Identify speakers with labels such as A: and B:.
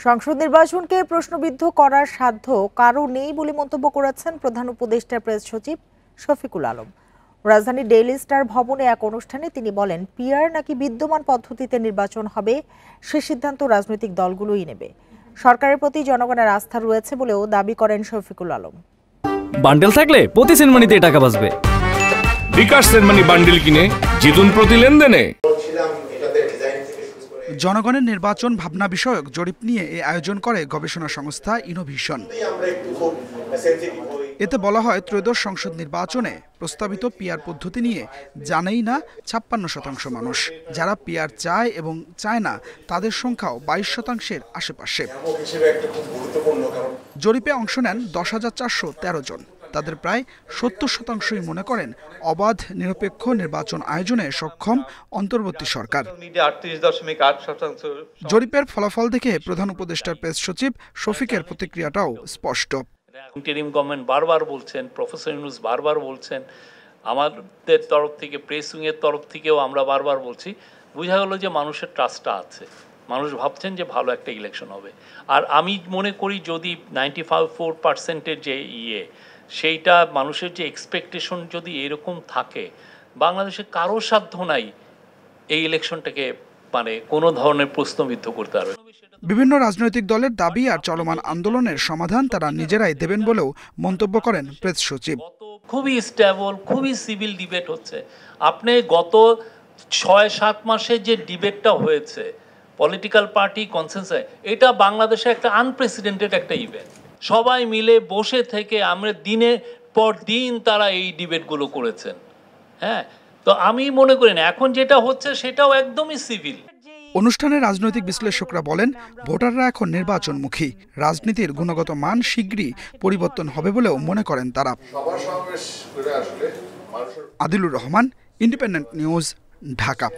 A: সংসদ নির্বাচনকে প্রশ্নবিদ্ধ করার সাধ্য কারও নেই বলে মন্তব্য করেছেন প্রধান উপদেষ্টা প্রেস সচিব শফিকুল আলম। রাজধানীর ডেইলি স্টার ভবনে এক অনুষ্ঠানে তিনি বলেন, পিআর নাকি বিদ্যমান পদ্ধতিতে নির্বাচন হবে সে সিদ্ধান্ত রাজনৈতিক দলগুলোই নেবে। সরকারের প্রতি জনগণের আস্থা রয়েছে বলেও দাবি করেন শফিকুল আলম।
B: বান্ডেল থাকলে প্রতি সেনমানিতে টাকা বাঁচবে।
C: বিকাশ সেনমানি বান্ডেল কিনে জিতুন প্রতি লেনদেনে।
D: জনগণের নির্বাচন ভাবনা বিষয়ক জরিপ নিয়ে এই আয়োজন করে গবেষণা সংস্থা ইনোভিশন। এতে বলা হয়, ত্রয়োদশ সংসদ নির্বাচনে প্রস্তাবিত পিআর পদ্ধতি নিয়ে জানেই না ৫৬% মানুষ। যারা পিআর চায় এবং চায় না তাদের সংখ্যাও ২২%-এর আশেপাশে। জরিপে অংশ নেন ১০,৪১৩ জন। তাদের প্রায় ৭০%ই মনে করেন অবাধ নিরপেক্ষ নির্বাচন আয়োজনে সক্ষম অন্তর্বর্তী সরকার। জরিপের ফলাফল দেখে প্রধান উপদেষ্টার প্রেস সচিব শফিকের প্রতিক্রিয়াটাও স্পষ্ট।
E: ইন্টারিম গভর্নমেন্ট বারবার বলছেন, প্রফেসর ইউনূস বারবার বলছেন, আমাদের তরফ থেকে প্রেস উইংয়ের তরফ থেকেও আমরা বারবার বলছি। বোঝা গেল যে মানুষের ট্রাস্টটা আছে, মানুষ ভাবছেন যে ভালো একটা ইলেকশন হবে। আর আমি মনে করি যদি 95% যে সেইটা মানুষের যে এক্সপেকটেশন যদি এরকম থাকে, বাংলাদেশে কারো সাধ্য নাই এই ইলেকশনটাকে কোনো ধরনের প্রশ্নবিদ্ধ করতে পারবে।
D: বিভিন্ন রাজনৈতিক দলের দাবি আর চলমান আন্দোলনের সমাধান তারা নিজেরাই দেবেন বলেও মন্তব্য করেন প্রেস সচিব।
E: খুবই স্টেবল, খুবই সিভিল ডিবেট হচ্ছে। আপনি গত ৬-৭ মাসে যে ডিবেটটা হয়েছে পলিটিক্যাল পার্টি কনসেনসাস, এটা বাংলাদেশে একটা আনপ্রেসিডেন্টেড একটা ইভেন্ট। সবাই মিলে বসে থেকে আমরা দিনের পর দিন তারা এই ডিবেটগুলো করেছেন। হ্যাঁ, তো আমি মনে করি না এখন যেটা হচ্ছে সেটাও একদমই সিভিল।
D: অনুষ্ঠানে রাজনৈতিক বিশ্লেষকরা বলেন, ভোটাররা এখন নির্বাচনমুখী। রাজনীতির গুণগত মান শীঘ্রই পরিবর্তন হবে বলেও মনে করেন তারা। Adilur Rahman, independent news, Dhaka.